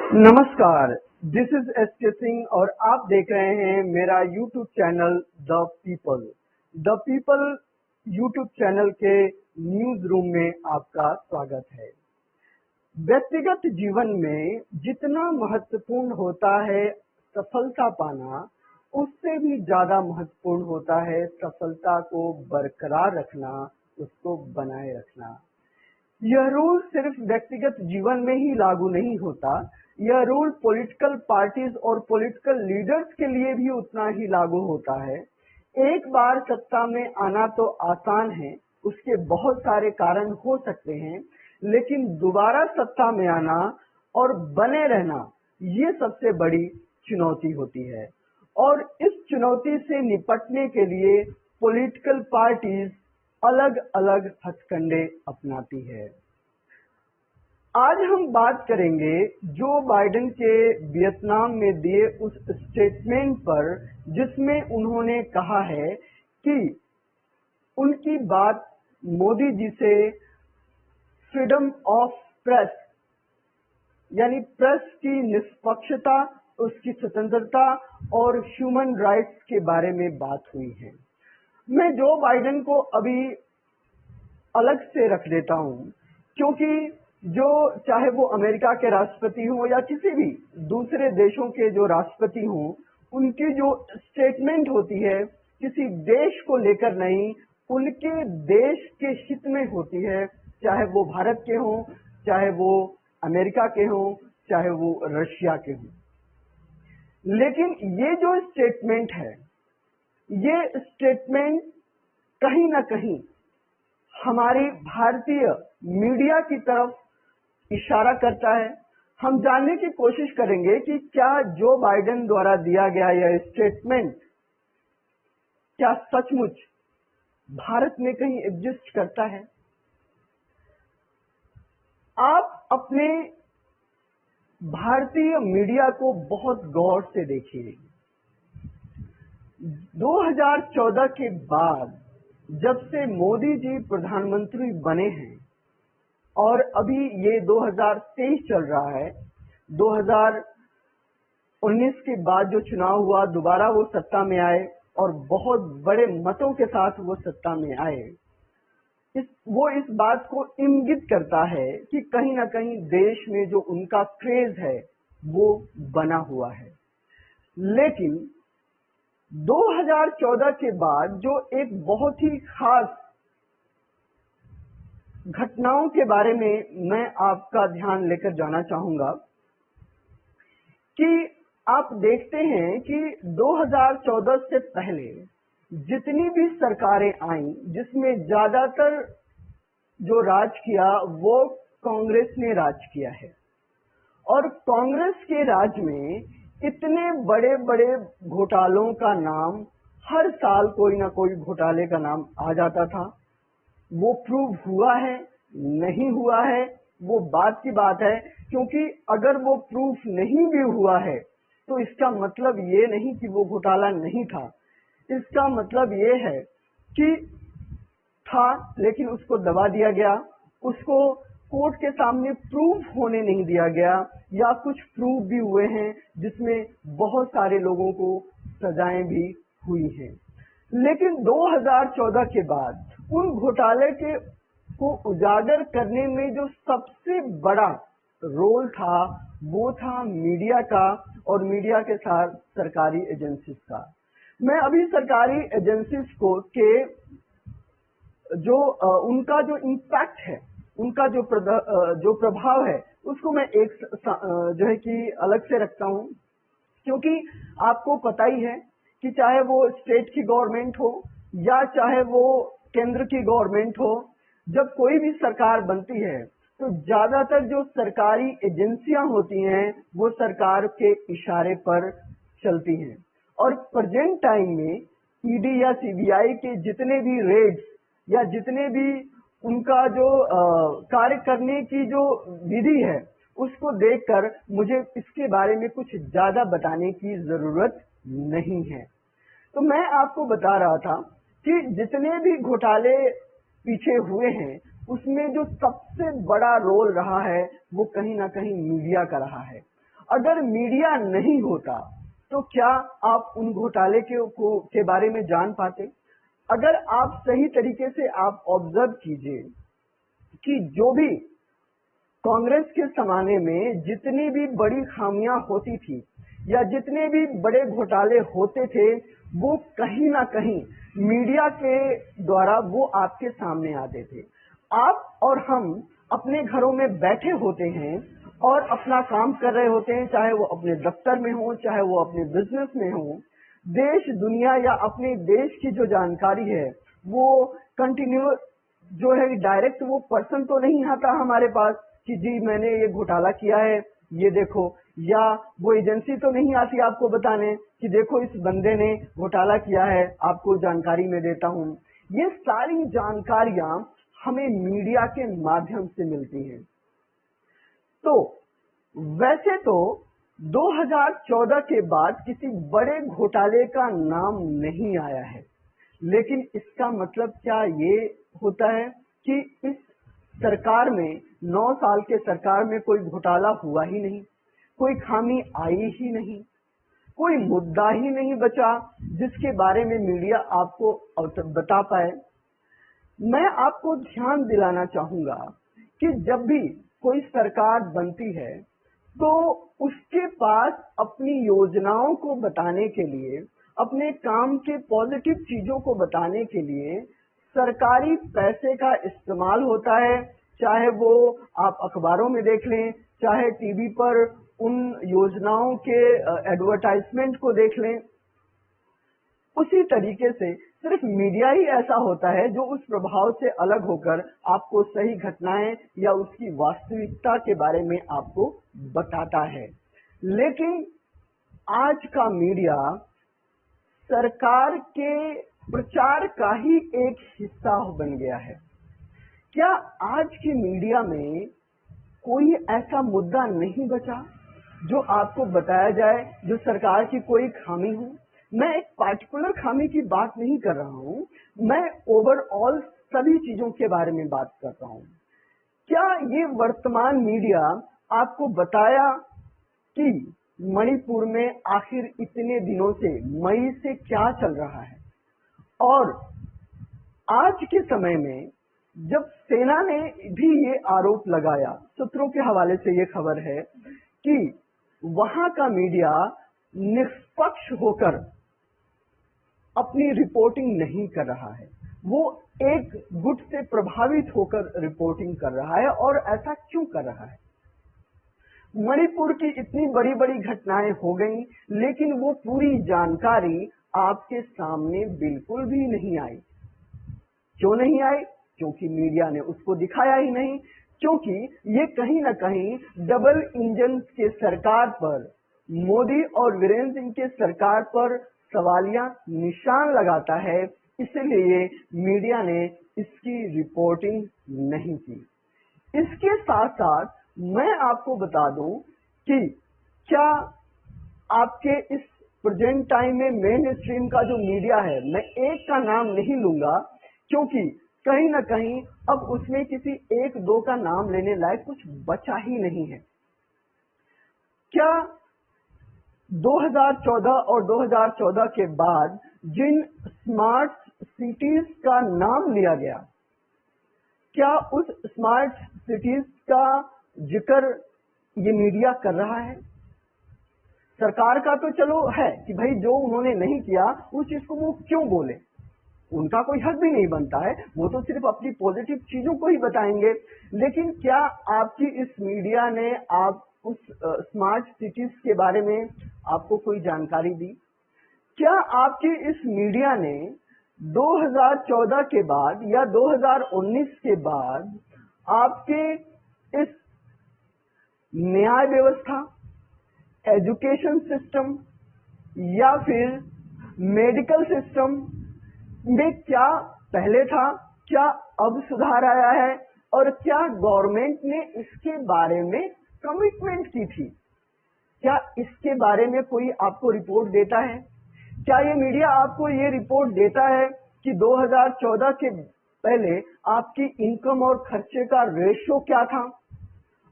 नमस्कार, this is S के सिंह और आप देख रहे हैं मेरा YouTube channel the people. The people YouTube channel के न्यूज रूम में आपका स्वागत है। व्यक्तिगत जीवन में जितना महत्वपूर्ण होता है सफलता पाना, उससे भी ज्यादा महत्वपूर्ण होता है सफलता को बरकरार रखना, उसको बनाए रखना। यह रूल सिर्फ व्यक्तिगत जीवन में ही लागू नहीं होता, यह रूल पॉलिटिकल पार्टीज और पॉलिटिकल लीडर्स के लिए भी उतना ही लागू होता है। एक बार सत्ता में आना तो आसान है, उसके बहुत सारे कारण हो सकते हैं, लेकिन दोबारा सत्ता में आना और बने रहना, ये सबसे बड़ी चुनौती होती है। और इस चुनौती से निपटने के लिए पॉलिटिकल पार्टीज अलग अलग हथकंडे अपनाती है। आज हम बात करेंगे जो बाइडेन के वियतनाम में दिए उस स्टेटमेंट पर, जिसमें उन्होंने कहा है कि उनकी बात मोदी जी से फ्रीडम ऑफ प्रेस यानी प्रेस की निष्पक्षता, उसकी स्वतंत्रता और ह्यूमन राइट्स के बारे में बात हुई है। मैं जो बाइडेन को अभी अलग से रख देता हूं, क्योंकि जो चाहे वो अमेरिका के राष्ट्रपति हो या किसी भी दूसरे देशों के जो राष्ट्रपति हो, उनकी जो स्टेटमेंट होती है किसी देश को लेकर नहीं, उनके देश के हित में होती है, चाहे वो भारत के हों, चाहे वो अमेरिका के हों, चाहे वो रशिया के हों। लेकिन ये जो स्टेटमेंट है, ये स्टेटमेंट कहीं ना कहीं हमारी भारतीय मीडिया की तरफ इशारा करता है। हम जानने की कोशिश करेंगे कि क्या जो बाइडेन द्वारा दिया गया यह स्टेटमेंट क्या सचमुच भारत में कहीं एग्जिस्ट करता है। आप अपने भारतीय मीडिया को बहुत गौर से देखिए। 2014 के बाद जब से मोदी जी प्रधानमंत्री बने हैं और अभी ये 2023 चल रहा है, 2019 के बाद जो चुनाव हुआ, दोबारा वो सत्ता में आए और बहुत बड़े मतों के साथ वो सत्ता में आए। वो इस बात को इंगित करता है कि कहीं ना कहीं देश में जो उनका क्रेज है वो बना हुआ है। लेकिन 2014 के बाद जो एक बहुत ही खास घटनाओं के बारे में मैं आपका ध्यान लेकर जाना चाहूंगा कि आप देखते हैं कि 2014 से पहले जितनी भी सरकारें आईं, जिसमें ज्यादातर जो राज किया वो कांग्रेस ने राज किया है। और कांग्रेस के राज में इतने बड़े बड़े घोटालों का नाम, हर साल कोई ना कोई घोटाले का नाम आ जाता था। वो प्रूव हुआ है नहीं हुआ है वो बात की बात है, क्योंकि अगर वो प्रूफ नहीं भी हुआ है तो इसका मतलब ये नहीं कि वो घोटाला नहीं था। इसका मतलब ये है कि था, लेकिन उसको दबा दिया गया, उसको कोर्ट के सामने प्रूफ होने नहीं दिया गया, या कुछ प्रूफ भी हुए हैं जिसमें बहुत सारे लोगों को सजाएं भी हुई हैं। लेकिन 2014 के बाद उन घोटाले को उजागर करने में जो सबसे बड़ा रोल था वो था मीडिया का, और मीडिया के साथ सरकारी एजेंसीज का। मैं अभी सरकारी एजेंसीज को के जो उनका जो इम्पैक्ट है, उनका जो प्रभाव है, उसको मैं एक जो है कि अलग से रखता हूं, क्योंकि आपको पता ही है कि चाहे वो स्टेट की गवर्नमेंट हो या चाहे वो केंद्र की गवर्नमेंट हो, जब कोई भी सरकार बनती है तो ज्यादातर जो सरकारी एजेंसियां होती हैं वो सरकार के इशारे पर चलती हैं। और प्रेजेंट टाइम में ईडी या सीबीआई के जितने भी रेड्स या जितने भी उनका जो कार्य करने की जो विधि है, उसको देखकर मुझे इसके बारे में कुछ ज्यादा बताने की जरूरत नहीं है। तो मैं आपको बता रहा था कि जितने भी घोटाले पीछे हुए हैं, उसमें जो सबसे बड़ा रोल रहा है वो कहीं ना कहीं मीडिया का रहा है। अगर मीडिया नहीं होता तो क्या आप उन घोटाले के बारे में जान पाते? अगर आप सही तरीके से आप ऑब्जर्व कीजिए कि जो भी कांग्रेस के जमाने में जितनी भी बड़ी खामियां होती थी या जितने भी बड़े घोटाले होते थे, वो कहीं ना कहीं मीडिया के द्वारा वो आपके सामने आते थे। आप और हम अपने घरों में बैठे होते हैं और अपना काम कर रहे होते हैं, चाहे वो अपने दफ्तर में हो, चाहे वो अपने बिजनेस में हो। देश दुनिया या अपने देश की जो जानकारी है वो कंटिन्यू जो है डायरेक्ट वो पर्सन तो नहीं आता हमारे पास कि जी मैंने ये घोटाला किया है, ये देखो, या वो एजेंसी तो नहीं आती आपको बताने कि देखो इस बंदे ने घोटाला किया है, आपको जानकारी में देता हूँ। ये सारी जानकारियां हमें मीडिया के माध्यम से मिलती हैं। तो वैसे तो 2014 के बाद किसी बड़े घोटाले का नाम नहीं आया है, लेकिन इसका मतलब क्या ये होता है कि इस सरकार में 9 साल के सरकार में कोई घोटाला हुआ ही नहीं, कोई खामी आई ही नहीं, कोई मुद्दा ही नहीं बचा जिसके बारे में मीडिया आपको बता पाए। मैं आपको ध्यान दिलाना चाहूंगा कि जब भी कोई सरकार बनती है तो उसके पास अपनी योजनाओं को बताने के लिए, अपने काम के पॉजिटिव चीजों को बताने के लिए सरकारी पैसे का इस्तेमाल होता है। चाहे वो आप अखबारों में देख लें, चाहे टीवी पर उन योजनाओं के एडवर्टाइजमेंट को देख लें। उसी तरीके से सिर्फ मीडिया ही ऐसा होता है जो उस प्रभाव से अलग होकर आपको सही घटनाएं या उसकी वास्तविकता के बारे में आपको बताता है। लेकिन आज का मीडिया सरकार के प्रचार का ही एक हिस्सा बन गया है। क्या आज की मीडिया में कोई ऐसा मुद्दा नहीं बचा जो आपको बताया जाए जो सरकार की कोई खामी हो? मैं एक पार्टिकुलर खामी की बात नहीं कर रहा हूँ, मैं ओवरऑल सभी चीजों के बारे में बात कर रहा हूँ। क्या ये वर्तमान मीडिया आपको बताया कि मणिपुर में आखिर इतने दिनों से मई से क्या चल रहा है? और आज के समय में जब सेना ने भी ये आरोप लगाया, सूत्रों के हवाले से ये खबर है कि वहां का मीडिया निष्पक्ष होकर अपनी रिपोर्टिंग नहीं कर रहा है, वो एक गुट से प्रभावित होकर रिपोर्टिंग कर रहा है। और ऐसा क्यों कर रहा है? मणिपुर की इतनी बड़ी बड़ी घटनाएं हो गई, लेकिन वो पूरी जानकारी आपके सामने बिल्कुल भी नहीं आई। क्यों नहीं आई? क्योंकि मीडिया ने उसको दिखाया ही नहीं। क्योंकि ये कहीं ना कहीं डबल इंजन के सरकार पर, मोदी और वीरेंद्र सिंह के सरकार पर सवालिया निशान लगाता है, इसलिए मीडिया ने इसकी रिपोर्टिंग नहीं की। इसके साथ साथ मैं आपको बता दूं कि क्या आपके इस प्रेजेंट टाइम में मेन स्ट्रीम का जो मीडिया है, मैं एक का नाम नहीं लूंगा क्योंकि कहीं ना कहीं अब उसमें किसी एक दो का नाम लेने लायक कुछ बचा ही नहीं है। क्या 2014 और 2014 के बाद जिन स्मार्ट सिटीज का नाम लिया गया, क्या उस स्मार्ट सिटीज का जिक्र ये मीडिया कर रहा है? सरकार का तो चलो है कि भाई जो उन्होंने नहीं किया उस चीज को वो क्यों बोले, उनका कोई हक भी नहीं बनता है, वो तो सिर्फ अपनी पॉजिटिव चीजों को ही बताएंगे। लेकिन क्या आपकी इस मीडिया ने आप उस स्मार्ट सिटीज के बारे में आपको कोई जानकारी दी? क्या आपकी इस मीडिया ने 2014 के बाद या 2019 के बाद आपके इस न्याय व्यवस्था, एजुकेशन सिस्टम या फिर मेडिकल सिस्टम में क्या पहले था, क्या अब सुधार आया है, और क्या गवर्नमेंट ने इसके बारे में कमिटमेंट की थी? क्या इसके बारे में कोई आपको रिपोर्ट देता है? क्या ये मीडिया आपको ये रिपोर्ट देता है कि 2014 के पहले आपकी इनकम और खर्चे का रेशो क्या था,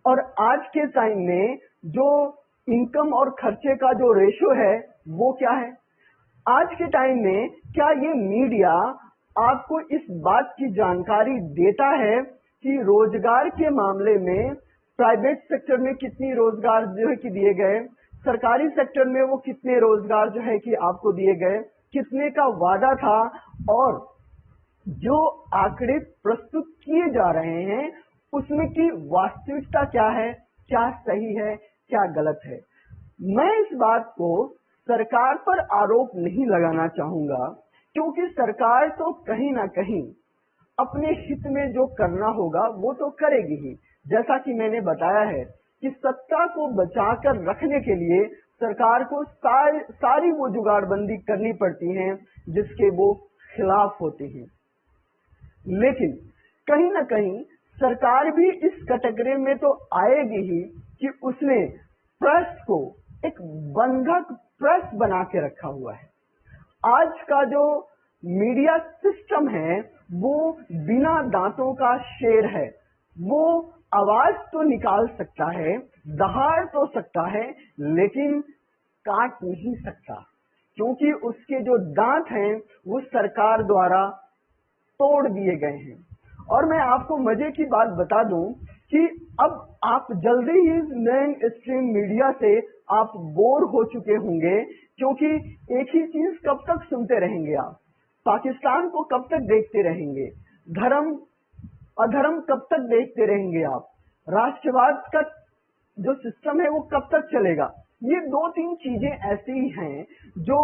और आज के टाइम में जो इनकम और खर्चे का जो रेशो है वो क्या है। आज के टाइम में क्या ये मीडिया आपको इस बात की जानकारी देता है कि रोजगार के मामले में प्राइवेट सेक्टर में कितनी रोजगार जो है कि दिए गए, सरकारी सेक्टर में वो कितने रोजगार जो है कि आपको दिए गए, कितने का वादा था, और जो आंकड़े प्रस्तुत किए जा रहे हैं उसमें की वास्तविकता क्या है, क्या सही है, क्या गलत है। मैं इस बात को सरकार पर आरोप नहीं लगाना चाहूंगा, क्योंकि सरकार तो कहीं ना कहीं अपने हित में जो करना होगा वो तो करेगी ही। जैसा कि मैंने बताया है कि सत्ता को बचाकर रखने के लिए सरकार को सारी वो जुगाड़बंदी करनी पड़ती है जिसके वो खिलाफ होती है। लेकिन कहीं ना कहीं सरकार भी इस कैटेगरी में तो आएगी ही कि उसने प्रेस को एक बंधक प्रेस बना के रखा हुआ है। आज का जो मीडिया सिस्टम है वो बिना दांतों का शेर है। वो आवाज तो निकाल सकता है, दहाड़ तो सकता है, लेकिन काट नहीं सकता, क्योंकि उसके जो दांत हैं वो सरकार द्वारा तोड़ दिए गए हैं। और मैं आपको मजे की बात बता दूं कि अब आप जल्दी ही मेन स्ट्रीम मीडिया से आप बोर हो चुके होंगे, क्योंकि एक ही चीज कब तक सुनते रहेंगे आप, पाकिस्तान को कब तक देखते रहेंगे, धर्म अधर्म कब तक देखते रहेंगे आप, राष्ट्रवाद का जो सिस्टम है वो कब तक चलेगा। ये दो तीन चीजें ऐसी हैं जो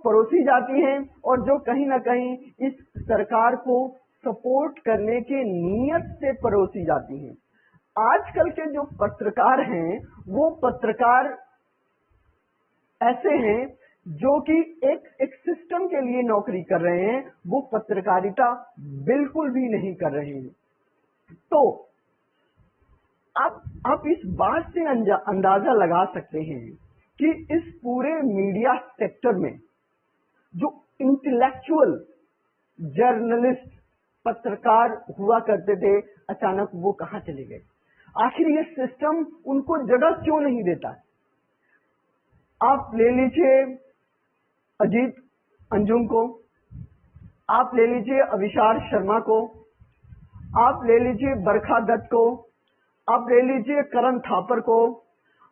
परोसी जाती हैं और जो कहीं ना कहीं इस सरकार को सपोर्ट करने के नियत से परोसी जाती हैं। आजकल के जो पत्रकार हैं वो पत्रकार ऐसे हैं जो कि एक सिस्टम के लिए नौकरी कर रहे हैं, वो पत्रकारिता बिल्कुल भी नहीं कर रहे हैं। तो आप इस बात से अंदाजा लगा सकते हैं कि इस पूरे मीडिया सेक्टर में जो इंटेलेक्चुअल जर्नलिस्ट पत्रकार हुआ करते थे, अचानक वो कहाँ चले गए। आखिर ये सिस्टम उनको जगह क्यों नहीं देता। आप ले लीजिए अजीत अंजुम को, आप ले लीजिए अविशार शर्मा को, आप ले लीजिए बरखा दत्त को, आप ले लीजिए करण थापर को,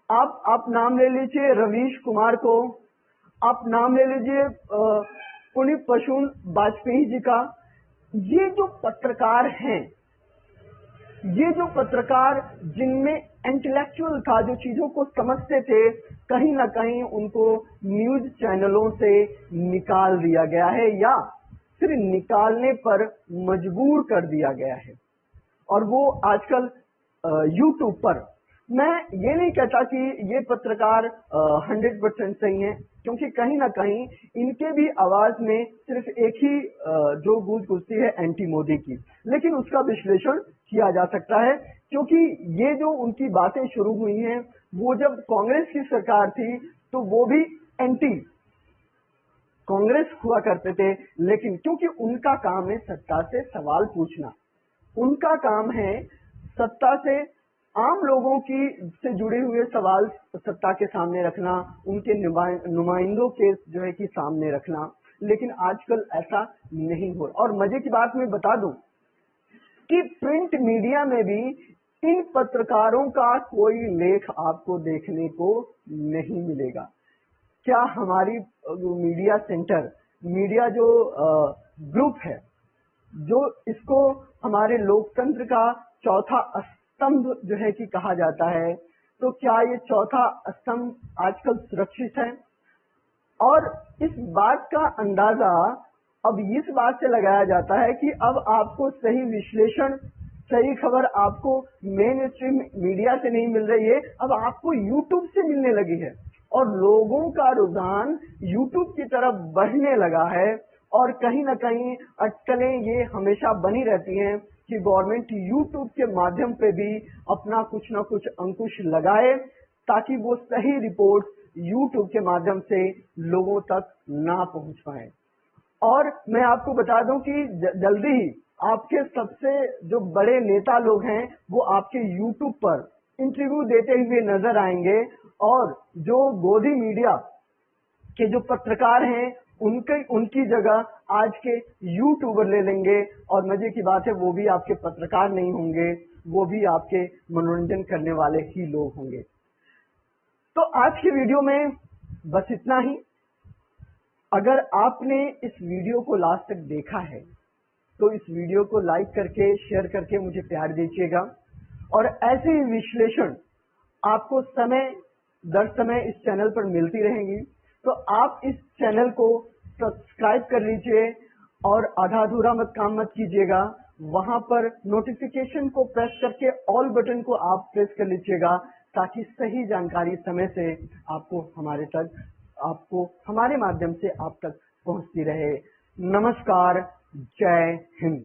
आप नाम ले लीजिए रवीश कुमार को, आप नाम ले लीजिए पुनीत पशुन वाजपेयी जी का। ये जो पत्रकार हैं, ये जो पत्रकार जिनमें इंटेलेक्चुअल था, जो चीजों को समझते थे, कहीं ना कहीं उनको न्यूज चैनलों से निकाल दिया गया है या फिर निकालने पर मजबूर कर दिया गया है। और वो आजकल यूट्यूब पर, मैं ये नहीं कहता कि ये पत्रकार 100% सही हैं, क्योंकि कहीं ना कहीं इनके भी आवाज में सिर्फ एक ही जो गूंज गुजती है एंटी मोदी की, लेकिन उसका विश्लेषण किया जा सकता है, क्योंकि ये जो उनकी बातें शुरू हुई हैं वो जब कांग्रेस की सरकार थी तो वो भी एंटी कांग्रेस हुआ करते थे, लेकिन क्योंकि उनका काम है सत्ता से सवाल पूछना, उनका काम है सत्ता से आम लोगों की से जुड़े हुए सवाल सत्ता के सामने रखना, उनके नुमाइंदों के जो है कि सामने रखना। लेकिन आजकल ऐसा नहीं हो। और मजे की बात मैं बता दूं कि प्रिंट मीडिया में भी इन पत्रकारों का कोई लेख आपको देखने को नहीं मिलेगा। क्या हमारी मीडिया सेंटर, मीडिया जो ग्रुप है, जो इसको हमारे लोकतंत्र का चौथा स्तंभ जो है कि कहा जाता है, तो क्या ये चौथा स्तंभ आजकल सुरक्षित है। और इस बात का अंदाजा अब इस बात से लगाया जाता है कि अब आपको सही विश्लेषण, सही खबर आपको मेन स्ट्रीम मीडिया से नहीं मिल रही है, अब आपको यूट्यूब से मिलने लगी है। और लोगों का रुझान यूट्यूब की तरफ बढ़ने लगा है। और कहीं ना कहीं अटकलें ये हमेशा बनी रहती हैं कि गवर्नमेंट यूट्यूब के माध्यम पे भी अपना कुछ ना कुछ अंकुश लगाए, ताकि वो सही रिपोर्ट यूट्यूब के माध्यम से लोगों तक ना पहुंच पाए। और मैं आपको बता दूं कि जल्दी ही आपके सबसे जो बड़े नेता लोग हैं वो आपके यूट्यूब पर इंटरव्यू देते हुए नजर आएंगे और जो गोदी मीडिया के जो पत्रकार हैं उनकी जगह आज के यूट्यूबर ले लेंगे और मजे की बात है वो भी आपके पत्रकार नहीं होंगे, वो भी आपके मनोरंजन करने वाले ही लोग होंगे। तो आज की वीडियो में बस इतना ही। अगर आपने इस वीडियो को लास्ट तक देखा है तो इस वीडियो को लाइक करके शेयर करके मुझे प्यार दीजिएगा और ऐसे ही विश्लेषण आपको समय दर समय इस चैनल पर मिलती रहेंगी। तो आप इस चैनल को सब्सक्राइब कर लीजिए और आधा अधूरा मत काम मत कीजिएगा। वहां पर नोटिफिकेशन को प्रेस करके ऑल बटन को आप प्रेस कर लीजिएगा ताकि सही जानकारी समय से आपको हमारे माध्यम से आप तक पहुंचती रहे। नमस्कार, जय हिंद।